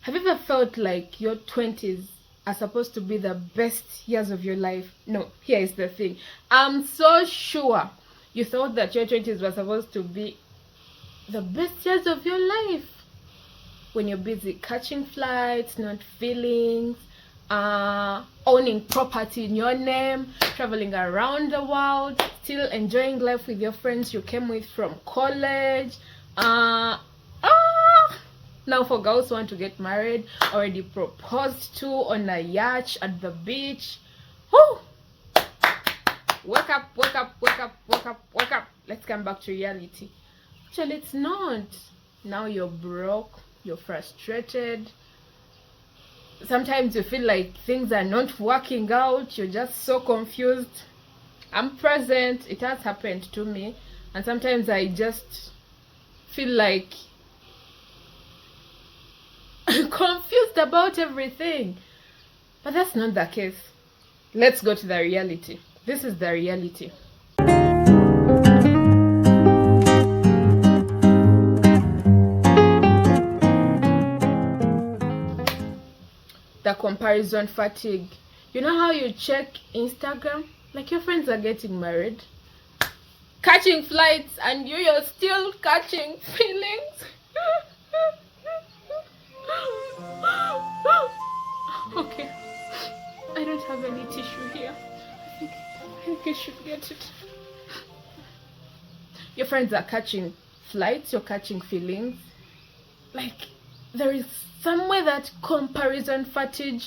Have you ever felt like your 20s are supposed to be the best years of your life? No, here is the thing. I'm so sure you thought that your 20s were supposed to be the best years of your life. When you're busy catching flights, not feelings, owning property in your name, traveling around the world, still enjoying life with your friends you came with from college. Now for girls who want to get married, already proposed to on a yacht at the beach. Whoo! Wake up, wake up, wake up, wake up, wake up. Let's come back to reality. Actually, it's not. Now you're broke, you're frustrated. Sometimes you feel like things are not working out. You're just so confused. I'm present. It has happened to me. And sometimes I just feel like confused about everything. But that's not the case. Let's go to the reality. This is the reality. The comparison fatigue. You know how you check Instagram? Like your friends are getting married, catching flights, and you're still catching feelings. Okay, I don't have any tissue here. I think I should get it. Your friends are catching flights, you're catching feelings. Like there is somewhere that comparison fatigue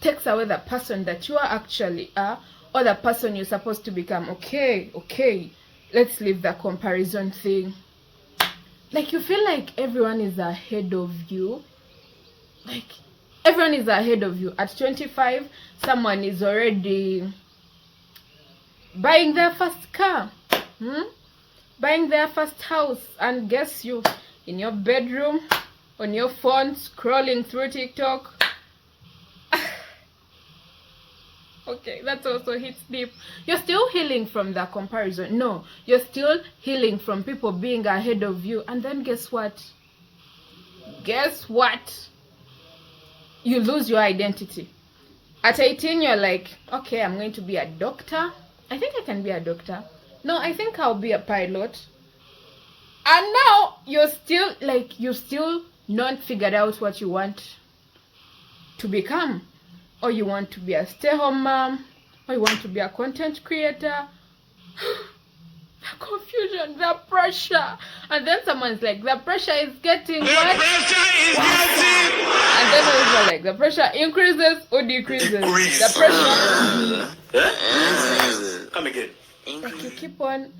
takes away the person that you are actually are, or the person you're supposed to become. Okay, let's leave the comparison thing. Like you feel like everyone is ahead of you. Like everyone is ahead of you. At 25, someone is already buying their first car, buying their first house, and guess you in your bedroom on your phone scrolling through TikTok. Okay, that also hits deep. You're still healing from the comparison. No, you're still healing from people being ahead of you. And then guess what? You lose your identity. At 18, you're like, okay, I'm going to be a doctor. I think I can be a doctor. No, I think I'll be a pilot. And now you're still not figured out what you want to become. Or you want to be a stay-home mom, or you want to be a content creator. The confusion, the pressure. And then someone's like, the pressure is getting what? And then we're like, the pressure increases or decreases? The pressure. Come again. Like you keep on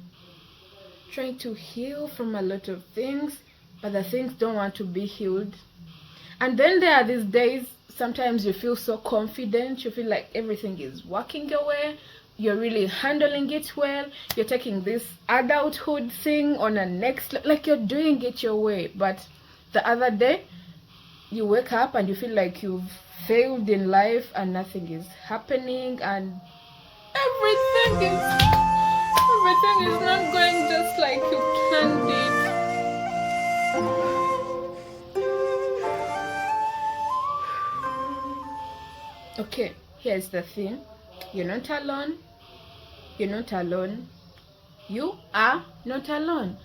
trying to heal from a lot of things, but the things don't want to be healed. And then there are these days, sometimes you feel so confident, you feel like everything is working your way, you're really handling it well, you're taking this adulthood thing on a next, like you're doing it your way. But the other day, you wake up and you feel like you've failed in life and nothing is happening, and everything is not going just like you planned it. Okay, here's the thing. You're not alone. You're not alone. You are not alone.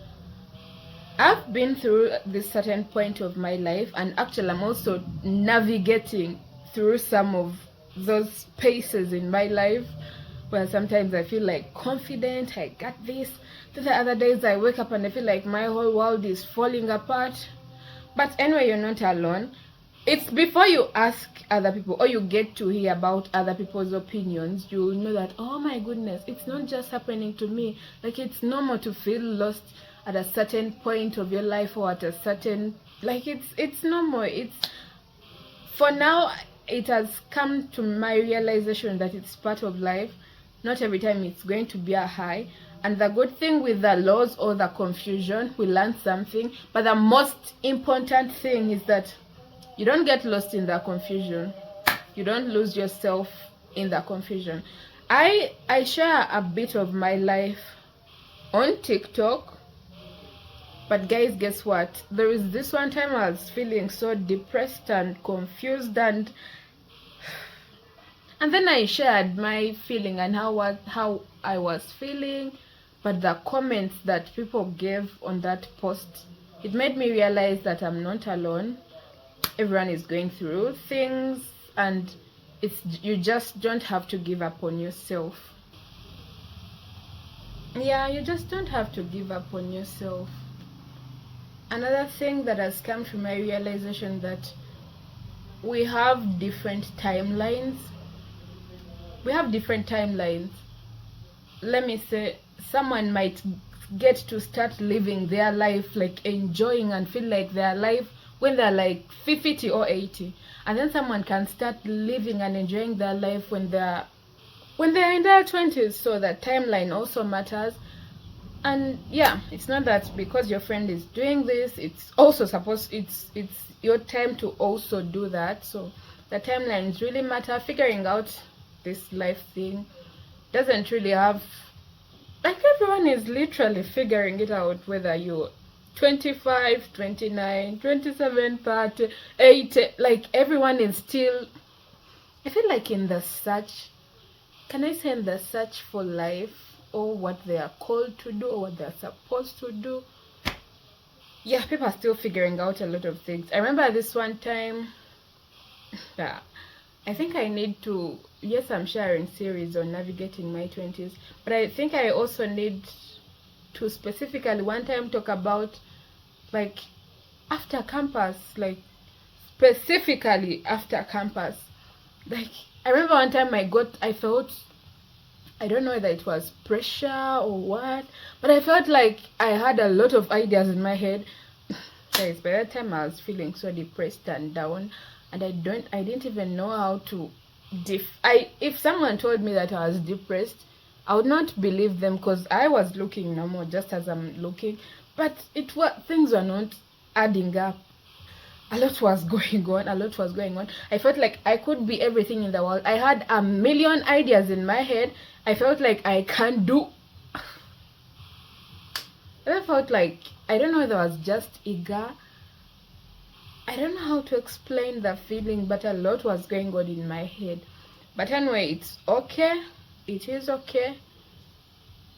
I've been through this certain point of my life, and actually I'm also navigating through some of those spaces in my life where sometimes I feel like confident, I got this. Then the other days I wake up and I feel like my whole world is falling apart. But anyway, you're not alone. It's before you ask other people or you get to hear about other people's opinions, you'll know that, oh my goodness, it's not just happening to me. Like, it's normal to feel lost at a certain point of your life, or at a certain, like, it's normal. It's, for now, it has come to my realization that it's part of life. Not every time it's going to be a high. And the good thing with the loss or the confusion, we learn something. But the most important thing is that you don't get lost in the confusion. You don't lose yourself in the confusion. I share a bit of my life on TikTok. But guys, guess what? There is this one time I was feeling so depressed and confused, and then I shared my feeling and how I was feeling, but the comments that people gave on that post, it made me realize that I'm not alone. Everyone is going through things, and you just don't have to give up on yourself. Yeah, you just don't have to give up on yourself. Another thing that has come to my realization that we have different timelines. We have different timelines. Let me say, someone might get to start living their life, like enjoying and feel like their life when they're like 50 or 80, and then someone can start living and enjoying their life when they're in their 20s. So that timeline also matters. And yeah, it's not that because your friend is doing this, it's also supposed, it's your time to also do that. So the timelines really matter. Figuring out this life thing doesn't really have, like, everyone is literally figuring it out, whether you're 25, 29, 27, 30, 80. Like, everyone is still, I feel like, in the search, can I say, in the search for life, or what they are called to do, or what they're supposed to do. Yeah, people are still figuring out a lot of things. I remember this one time, yeah, I think I need to, yes, I'm sharing series on navigating my 20s, but I think I also need to specifically one time talk about, like, after campus, like, specifically after campus. Like, I remember one time I felt, I don't know whether it was pressure or what, but I felt like I had a lot of ideas in my head. Guys, by that time I was feeling so depressed and down, and I didn't even know how to if someone told me that I was depressed, I would not believe them, because I was looking normal just as I'm looking, but things were not adding up. A lot was going on. I felt like I could be everything in the world. I had a million ideas in my head. I felt like I can't do. I felt like, I don't know whether I was just eager. I don't know how to explain the feeling, but a lot was going on in my head. But anyway, it's okay. It is okay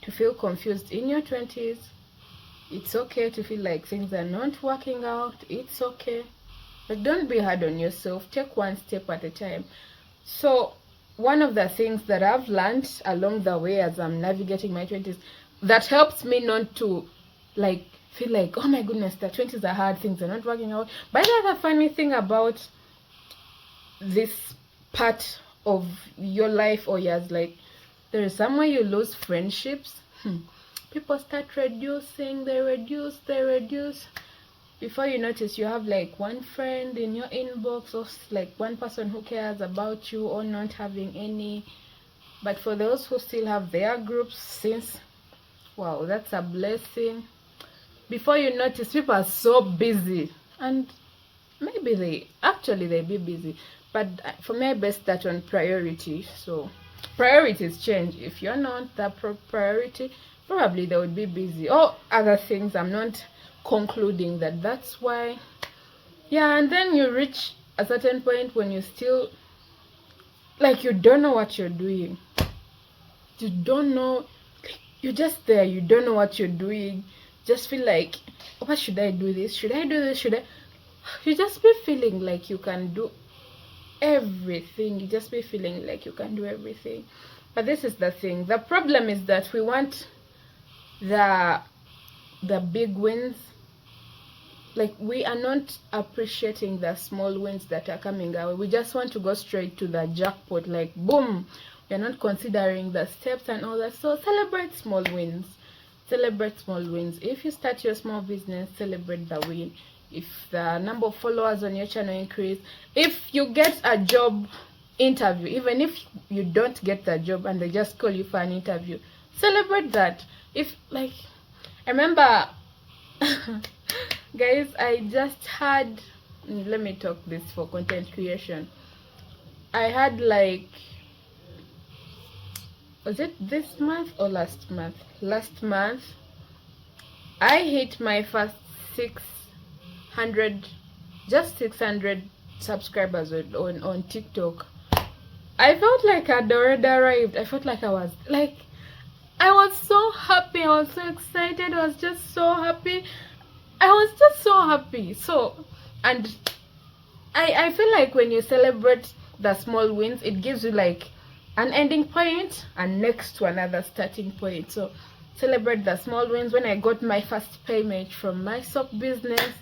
to feel confused in your 20s. It's okay to feel like things are not working out. It's okay. But don't be hard on yourself. Take one step at a time. So one of the things that I've learned along the way as I'm navigating my 20s, that helps me not to, like, feel like, oh my goodness, the 20s are hard, things are not working out. But the other funny thing about this part of your life or years, like, there is somewhere you lose friendships. People start reducing, they reduce. Before you notice, you have like one friend in your inbox, or like one person who cares about you, or not having any. But for those who still have their groups, since, wow, that's a blessing. Before you notice, people are so busy, and maybe they be busy, but for me, I base that on priority. So priorities change. If you're not the priority, probably they would be busy, or other things. I'm not concluding that that's why. Yeah, and then you reach a certain point when you still, like, you don't know what you're doing. You don't know, you're just there, you don't know what you're doing. Just feel like, what should I do? This, should I do this, should I? You just be feeling like you can do everything. You just be feeling like you can do everything. But this is the thing, the problem is that we want the big wins. Like, we are not appreciating the small wins that are coming our way. We just want to go straight to the jackpot, like, boom. We're not considering the steps and all that. So celebrate small wins. Celebrate small wins. If you start your small business, celebrate the win. If the number of followers on your channel increase, if you get a job interview, even if you don't get the job and they just call you for an interview, celebrate that. If, like, I remember guys, I just had, let me talk this for content creation. I had, like, was it this month or last month? Last month, I hit my first 600, just 600 subscribers on TikTok. I felt like I'd already arrived. I felt like I was so happy. I was so excited. I was just so happy. I was just so happy. So, and I feel like when you celebrate the small wins, it gives you like an ending point and next to another starting point. So celebrate the small wins. When I got my first payment from my soap business,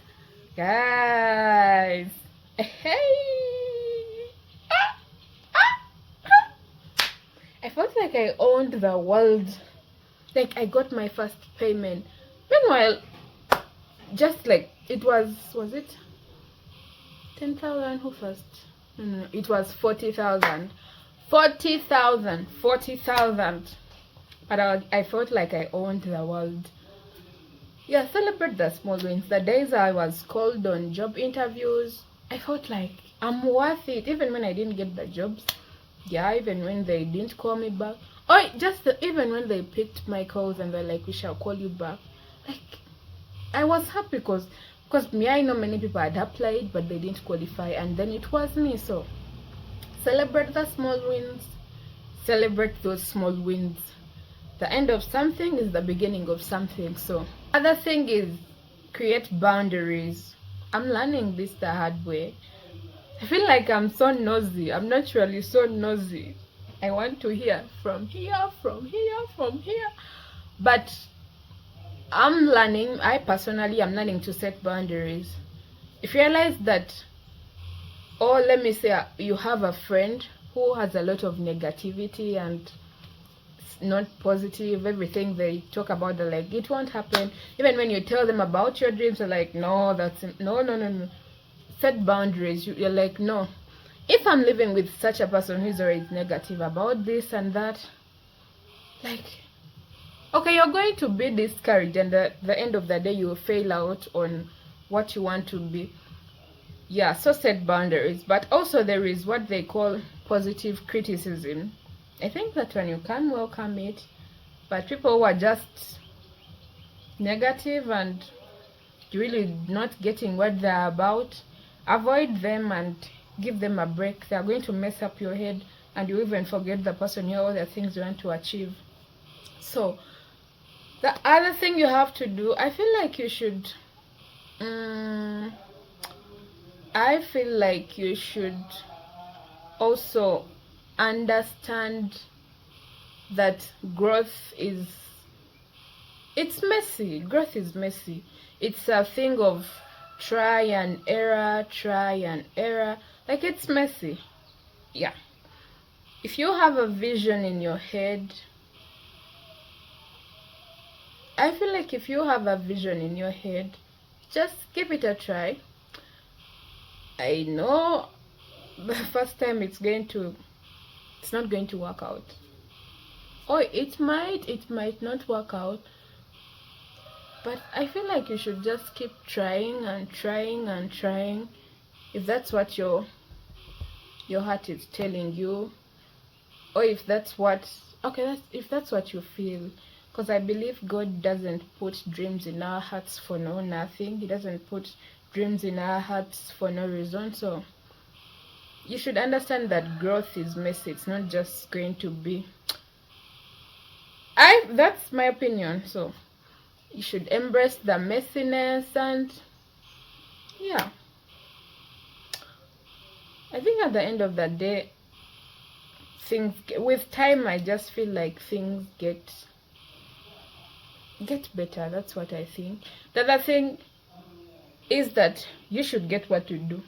guys, hey, I felt like I owned the world. Like I got my first payment. Meanwhile, just like it was it 10,000? Who first? No, it was 40,000. 40,000. 40,000. But I felt like I owned the world. Yeah, celebrate the small wins. The days I was called on job interviews, I felt like I'm worth it. Even when I didn't get the jobs. Yeah, even when they didn't call me back. Or even when they picked my calls and they're like, we shall call you back. Like, I was happy because me, I know many people had applied, but they didn't qualify. And then it was me. So, celebrate the small wins. Celebrate those small wins. The end of something is the beginning of something. So, other thing is create boundaries. I'm learning this the hard way. I feel like I'm so nosy. I'm naturally so nosy. I want to hear from here, from here, from here. But I'm learning, I personally am learning to set boundaries. If you realize that, or let me say, you have a friend who has a lot of negativity and not positive, everything they talk about, they're like, it won't happen. Even when you tell them about your dreams, they're like, no, no. Set boundaries. You're like, no, if I'm living with such a person who's always negative about this and that, like, okay, you're going to be discouraged, and at the end of the day you will fail out on what you want to be. Yeah, so set boundaries. But also there is what they call positive criticism. I think that when you can welcome it, but people who are just negative and really not getting what they're about, avoid them and give them a break. They are going to mess up your head, and you even forget the person you are, all the things you want to achieve. So the other thing you have to do, I feel like you should also understand that it's messy. Growth is messy. It's a thing of try and error. Like, it's messy. Yeah. If you have a vision in your head, I feel like if you have a vision in your head, just give it a try. I know the first time it's not going to work out. Or it might not work out. But I feel like you should just keep trying and trying and trying. If that's what your heart is telling you, or if that's what you feel. Because I believe God doesn't put dreams in our hearts for nothing. He doesn't put dreams in our hearts for no reason. So you should understand that growth is messy. It's not just going to be. That's my opinion. So you should embrace the messiness, and yeah. I think at the end of the day, with time, I just feel like things get better. That's what I think. The other thing is that you should get what to do.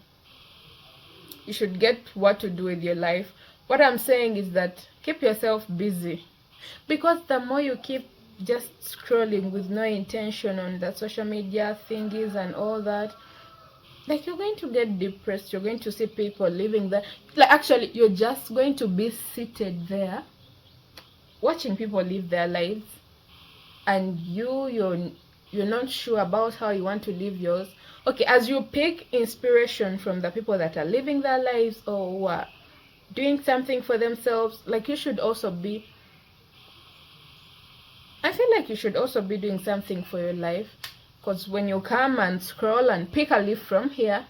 You should get what to do with your life. What I'm saying is that keep yourself busy, because the more you keep just scrolling with no intention on the social media thingies and all that, like, you're going to get depressed. You're going to see people living there. Like, actually, you're just going to be seated there watching people live their lives, and you're not sure about how you want to live yours. Okay, as you pick inspiration from the people that are living their lives or who are doing something for themselves, like, I feel like you should also be doing something for your life. Because when you come and scroll and pick a leaf from here,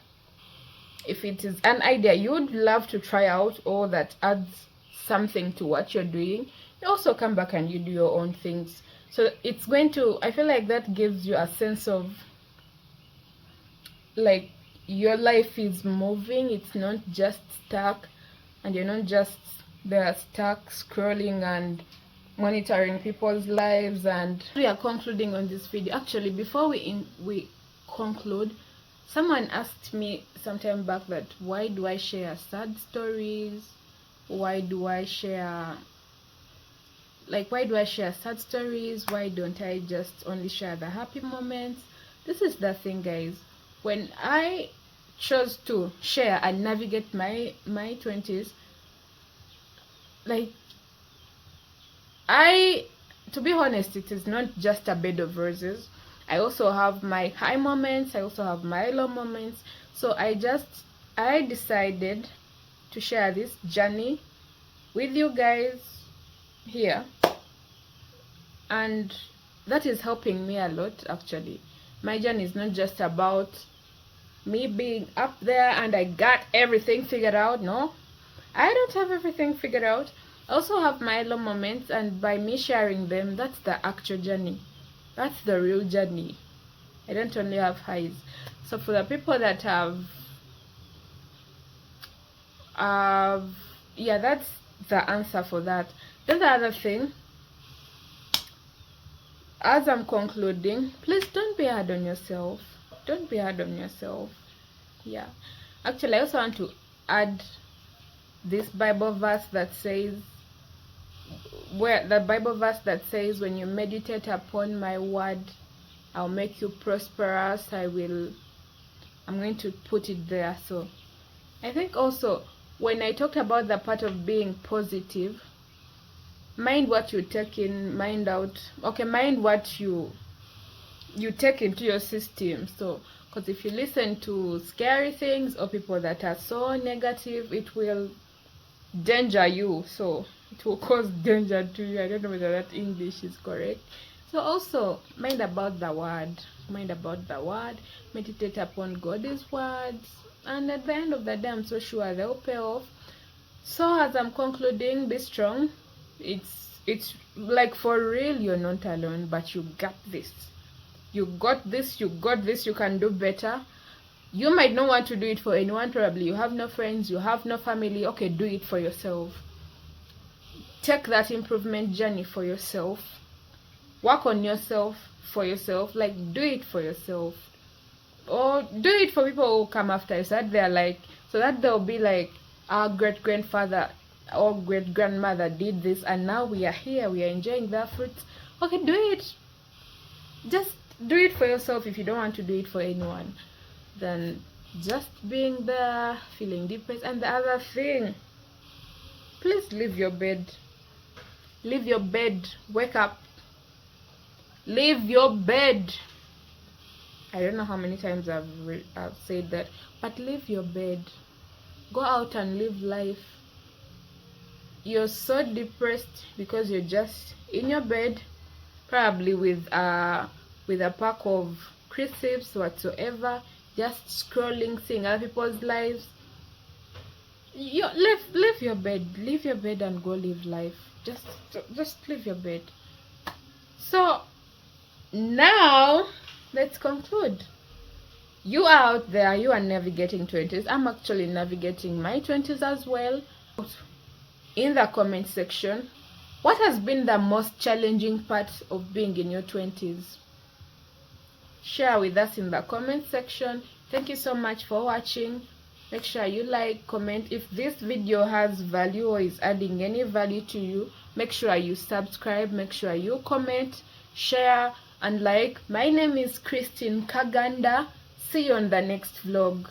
if it is an idea you'd love to try out or that adds something to what you're doing, you also come back and you do your own things. So it's going to, I feel like that gives you a sense of like your life is moving. It's not just stuck, and you're not just there stuck scrolling and monitoring people's lives. And we are concluding on this video. Actually, before we conclude, someone asked me some time back that why do I share sad stories, why do I share sad stories, why don't I just only share the happy moments? This is the thing, guys. When I chose to share and navigate my 20s, like, to be honest, it is not just a bed of roses. I also have my high moments, I also have my low moments. So I decided to share this journey with you guys here, and that is helping me a lot. Actually, my journey is not just about me being up there and I got everything figured out. No, I don't have everything figured out. I also have my low moments, and by me sharing them, that's the actual journey. That's the real journey. I don't only have highs. So for the people that have yeah, that's the answer for that. Then the other thing, as I'm concluding, please don't be hard on yourself. Don't be hard on yourself. Yeah, actually, I also want to add this Bible verse that says, when you meditate upon my word, I'll make you prosperous. I'm going to put it there. So I think also when I talked about the part of being positive, mind what you take in, mind out. Okay, mind what you take into your system. So because if you listen to scary things or people that are so negative, it will danger you. So it will cause danger to you. I don't know whether that English is correct. So also mind about the word. Mind about the word. Meditate upon God's words. And at the end of the day, I'm so sure they'll pay off. So as I'm concluding, be strong. It's like, for real, you're not alone, but you got this. You got this, you can do better. You might not want to do it for anyone. Probably you have no friends, you have no family. Okay, do it for yourself. Take that improvement journey for yourself. Work on yourself for yourself. Like, do it for yourself, or do it for people who come after you, so that they'll be like, our great grandfather or great grandmother did this, and now we are here, we are enjoying their fruits. Okay, do it. Just do it for yourself. If you don't want to do it for anyone, then just being there, feeling depressed. And the other thing, please leave your bed. Leave your bed. Wake up. Leave your bed. I don't know how many times I've said that, but leave your bed. Go out and live life. You're so depressed because you're just in your bed, probably with a pack of crisps whatsoever, just scrolling, seeing other people's lives. You leave your bed. Leave your bed and go live life. Just leave your bed. So now let's conclude. You are out there, you are navigating 20s. I'm actually navigating my 20s as well. In the comment section, what has been the most challenging part of being in your 20s? Share with us in the comment section. Thank you so much for watching. Make sure you like, comment. If this video has value or is adding any value to you, make sure you subscribe, make sure you comment, share and like. My name is Christine Kaganda. See you on the next vlog.